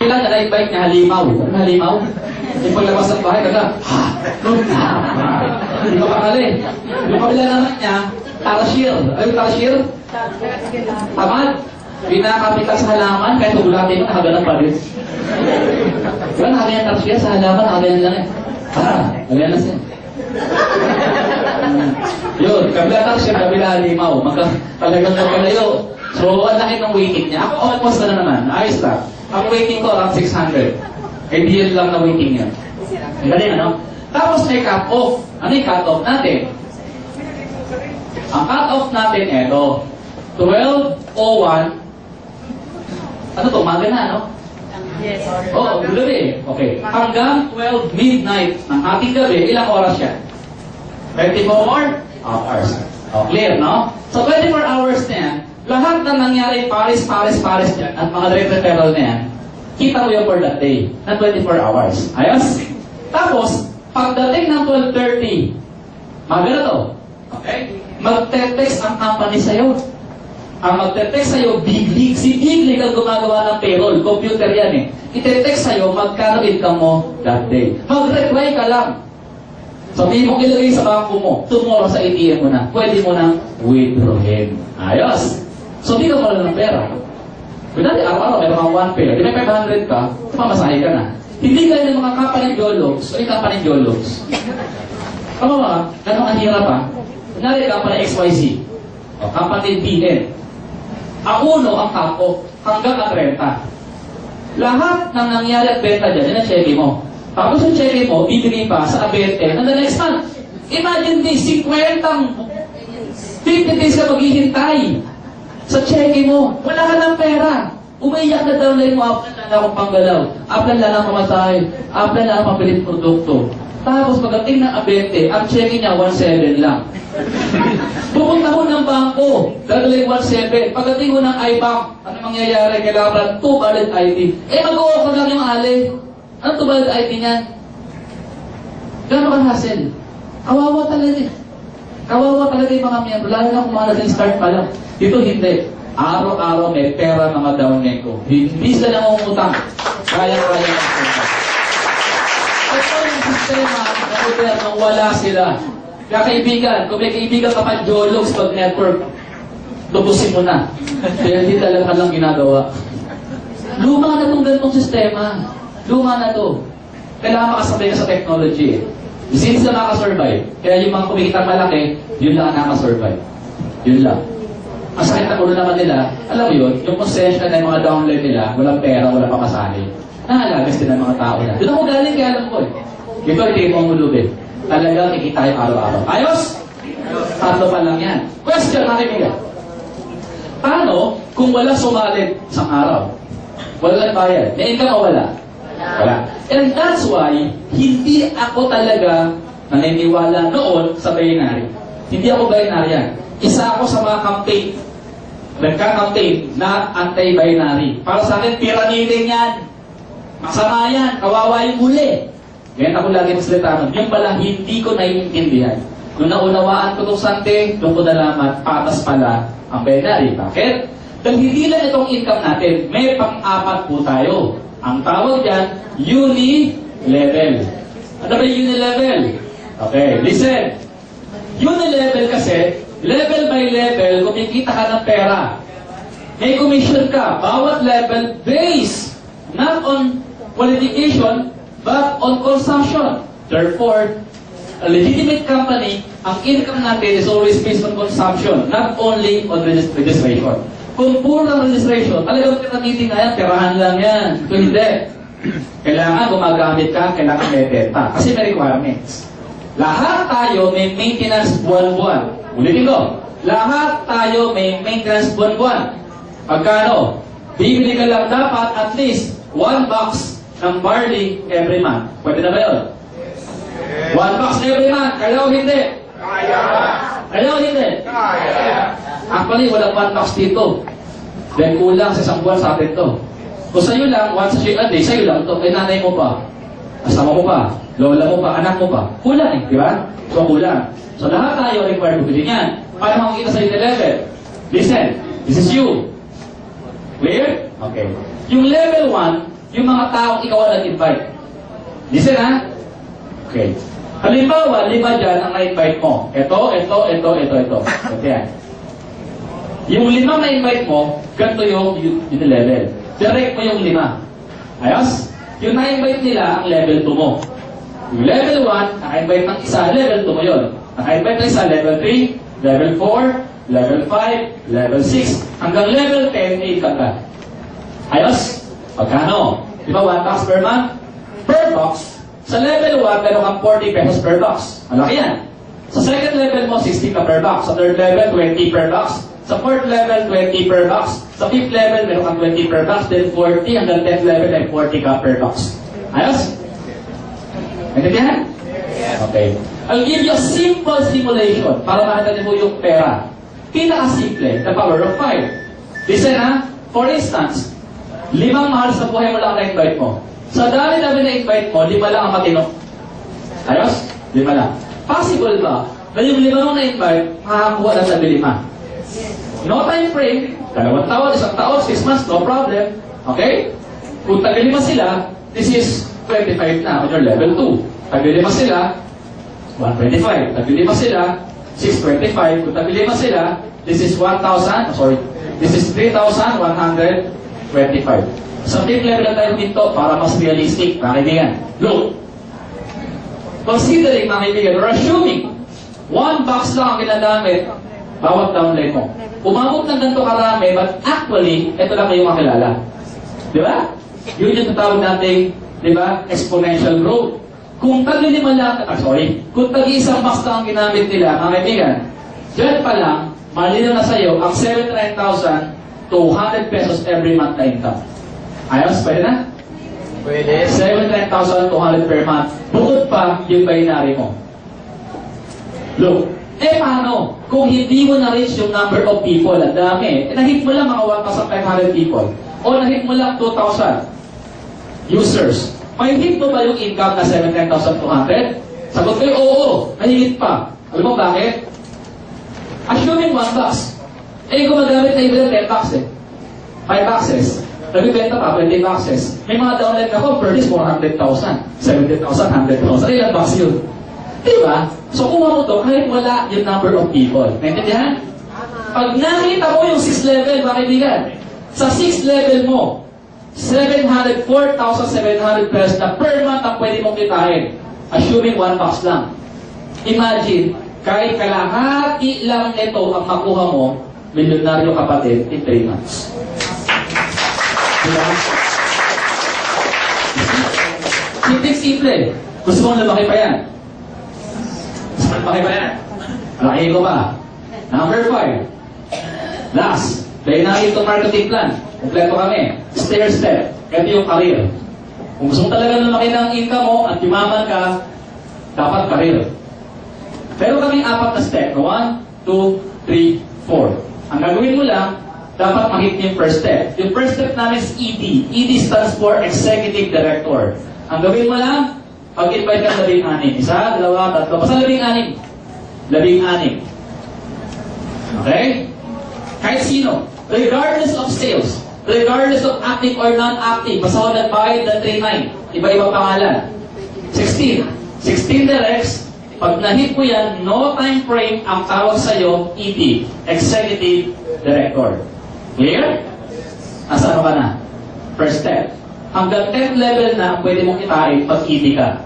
Kailan na na-invite niya, halimaw. Ano halimaw? Yung paglabas ng bahay, kaga, ha? Hindi ko pakali. Yung kabila naman niya, tarashir. Ano yung tarashir? Tamad. Pinakapitan sa halaman, kahit ugulatin mo, nakagalan pa rin. Diba, nakagayan tarashir sa halaman, nakagayan lang eh. Nakagayan na siya. Yun, kabila tarashir, kabila halimaw. Talagang magkalayo. So, ang laki ng waiting niya. Ako, almost na naman. Ayos lang. Ang waiting ko, around 600. Ideal lang na waiting yan. Galing, ano? Tapos may cut-off. Ano yung cut-off natin? Ang cut-off natin, eto. 12:01. Ano to? Maga na, no? Yes. Oo, gabi. Okay. Hanggang 12 midnight ng ating gabi, ilang oras yan? 24 hours. Oh, clear, no? So, 24 hours na yan. Lahat na nangyari, Paris dyan, at mga direct referral na yan, kita mo yun for that day, na 24 hours. Ayos? Tapos, pagdating ng 12:30, magana to. Okay? Magte-text ang company sa'yo. Ang magte-text sa'yo, Big League. Si Big League ang gumagawa ng payroll. Computer yan eh. Ite-text sa'yo, magkano income mo that day. Mag-reply ka lang. Sabihin mo ilagay sa bangko mo. Tomorrow sa ATM mo na. Pwede mo nang withdrawin. Ayos? So, di ka pala ng pera. Kung dati araw-araw, meron kang 1 pay. Di may 500 ka, mamasahe ka na. Hindi kayo ng mga company geologs o yung company geologs. Tama ba? Ganun ang hirap ha? Kunyari company XYZ o company BN. Ang uno ang kapo hanggang ang 30. Lahat ng nangyari at benta dyan, yan ang cheque mo. Tapos yung cheque mo, bibigay pa sa abente ng the next month. Imagine this, 50 days ka maghihintay sa cheque mo. Wala ka ng pera. Umiiyak na daw na mo, aplan lang akong panggalaw, aplan lang ang pamasahe, aplan lang ang papilit produkto. Tapos pagdating ng abente, ang cheque niya 1.7 lang. Pupunta ko ng bangko, gagawin 1.7. Pagdating ko ng iBank, ano mangyayari? Kailangan 2 valid ID. Mag-o-offer lang yung ali. Ano 2 valid ID niyan? Gano'n ka hassle? Kawawa talaga eh. Kawawa talaga yung mga miyembro. Lalo na kung mga nag-start pa lang. Dito hindi. Araw-araw may pera mga downline ko. Hindi sila nangungutang. Kaya-kaya na sila. Ito yung sistema na gobyerno, wala sila. Kaya kaibigan, kung may kaibigan ka pa geologs pag network, lubusin mo na. Kaya hindi talaga lang ginagawa. Luma na itong ganitong sistema. Luma na to. Kailangan makasabay ka sa technology. Since na nakasurvive, kaya yung mga kumikita malaki, yun lang ang nakasurvive. Yun lang. Ang sakit na ulo naman nila, alam mo yun, yung concession na yung mga downline nila, walang pera, walang pamasahe. Nakalagas din ang mga tao na. Doon ako galing, kaya alam ko eh. Ito ay tingin mong ulubin. Talagang kikita yung araw-araw. Ayos? Tatlo pa lang yan. Question, nakikinig. Paano kung wala sumalit sa araw? Wala bayad. May income o wala? Wala. And that's why, hindi ako talaga naniniwala noon sa binary. Hindi ako binary. Isa ako sa mga campaign. Nagka-campaign na anti-binary. Para sa akin, pyramiding yan. Masama yan. Kawawa yung huli. Ganyan ako lagi magsalita nun. Yung pala, hindi ko naiintindihan. Nung naunawaan ko itong Sante, doon ko nalaman, patas pala ang binary. Bakit? Dahil hindi lang itong income natin. May pang-apat po tayo. Ang tawag dyan, uni-level. Ano ba yung uni-level? Okay, listen. Uni-level kasi, level by level, kumikita ka ng pera. May commission ka. Bawat level based not on qualification, but on consumption. Therefore, a legitimate company, ang income natin is always based on consumption, not only on registration. Kung puro ng registration, talagang pinamiting na yan, perahan lang yan. Kung hindi, kailangan gumagamit ka, kailangan may benta. Kasi may requirements. Lahat tayo may maintenance buwan-buwan. Ulitin ko, lahat tayo may maintenance buwan-buwan. Pagkano? Bibili ka lang dapat at least 1 box ng barley every month. Pwede na ba yun? 1 box every month. Kaya o hindi? Kaya! Kaya o hindi? Kaya! Actually, walang 1 box dito. Dahil kulang sa isang buwan sa atin to. Kung sa'yo lang, once a day, sa'yo lang to. Kay nanay mo pa, asawa mo pa, lola mo pa, anak mo pa. Kulang eh, di ba? So, kulang. So, lahat tayo required to bilhin yan. Paano makikita sa yung level? Listen, this is you. Clear? Okay. Yung level 1, yung mga taong ikaw ang nag-invite. Listen ha? Okay. Halimbawa, 5 dyan ang na-invite mo. Ito. Ito yan. Yung 5 na-invite mo, ganito yung level. Direct mo yung 5. Ayos? Yung na-invite nila, ang level 2 mo. Yung level 1, naka-invite ng isa, level 2 mo yun. Naka-invite ng isa, level 3, level 4, level 5, level 6, hanggang level 10, 8 ka. Ayos? Pagkano? Di ba 1 box per month? Per box. Sa level 1, meron kang 40 pesos per box. Malaki yan. Sa second level mo, 60 ka per box. Sa third level, 20 per box. Sa fourth level, 20 per box. Sa fifth level, meron kang 20 per box. Then 40 hanggang 10th level ay 40 ka per box. Ayos? Naintindihan? Okay. I'll give you a simple simulation para makita niyo po yung pera. Pinaka-simple, the power of 5. Listen ha, for instance, 5 mahal sa buhay mo lang na-invite mo. Sa dami-dami na-invite mo, 5 lang ang matino. Ayos? 5 lang. Possible ba na yung 5 mong na-invite, makakakuha lang sa 5? No time frame, 2 taon, 1 taon, 6 months, no problem. Okay? Kung tag-5 sila, this is 25 na on your level 2. Tag-5 sila, 125. Tag-5 sila, 625. Kung tag-5 sila, this is 1,000, sorry, this is 3,125. Sa fifth level na tayo dito para mas realistic, mga kaibigan. Look, considering, mga kaibigan, or assuming, 1 box lang ang ginagamit, bawat downline mo. Umabot ng ganito karami, but actually, ito lang kayo makilala. Di ba? Yun yung tatawag natin, di ba, exponential growth. Kung tag-5 lang, kung tag-1 box lang ang ginamit nila, mga kaibigan, dyan pa lang, malinaw na sa'yo, ang 79,200 pesos every month na income. Ayos, pwede na? Pwede. 79,200 per month. Bukod pa yung binary mo. Look, paano? Kung hindi mo na-reach yung number of people, ang dami. Na-hit mo lang mga 1,500 people. O na-hit mo lang 2,000 users. May hit mo ba yung income na 79,200? Sagot kayo, oo. Nahihit pa. Alam mo bakit? Assuming 1 box. Gumagamit na iba ng 10 box 5 boxes. Nagbibenta pa, 20 boxes. May mga downline ako, per days, 400,000, 70,000, 100,000. Ilang box yun? Diba? So, kung mo to, kahit wala yung number of people. Naintindihan? Pag nakita mo yung 6th level, mga kaibigan, sa 6th level mo, 4,700 pesos na per month ang pwede mong kitain. Assuming 1 box lang. Imagine, kahit kalahati lang nito ang makuha mo, milyonaryo kapatid in 3 months. Diba? Simple. Gusto mong lumaki pa yan? Gusto mong lumaki pa yan? Laki ko pa. Number 5. Last. Dynamic to marketing plan. Kompleto kami. Stair-step. Ito yung career. Kung gusto mo talaga lumaki ng income mo at yumaman ka, dapat career. Pero kaming 4 na step. 1, 2, 3, 4. Ang gagawin mo lang, dapat makita yung first step. Yung first step namin is ED. ED stands for Executive Director. Ang gawin mo lang, pag-invite ka 16. 1, 2, 3, 4. Basta 16. 16. Okay? Kahit sino. Regardless of sales. Regardless of active or non-active. Basta ko nagbayad ng 3-9. Iba-ibang pangalan. 16. 16 directs. Pag na-hit mo yan, no time frame ang tawag sa'yo, ED. Executive Director. Clear? Nasaan ka na? First step. Hanggang 10th level na, pwede mong kitain pag ED ka.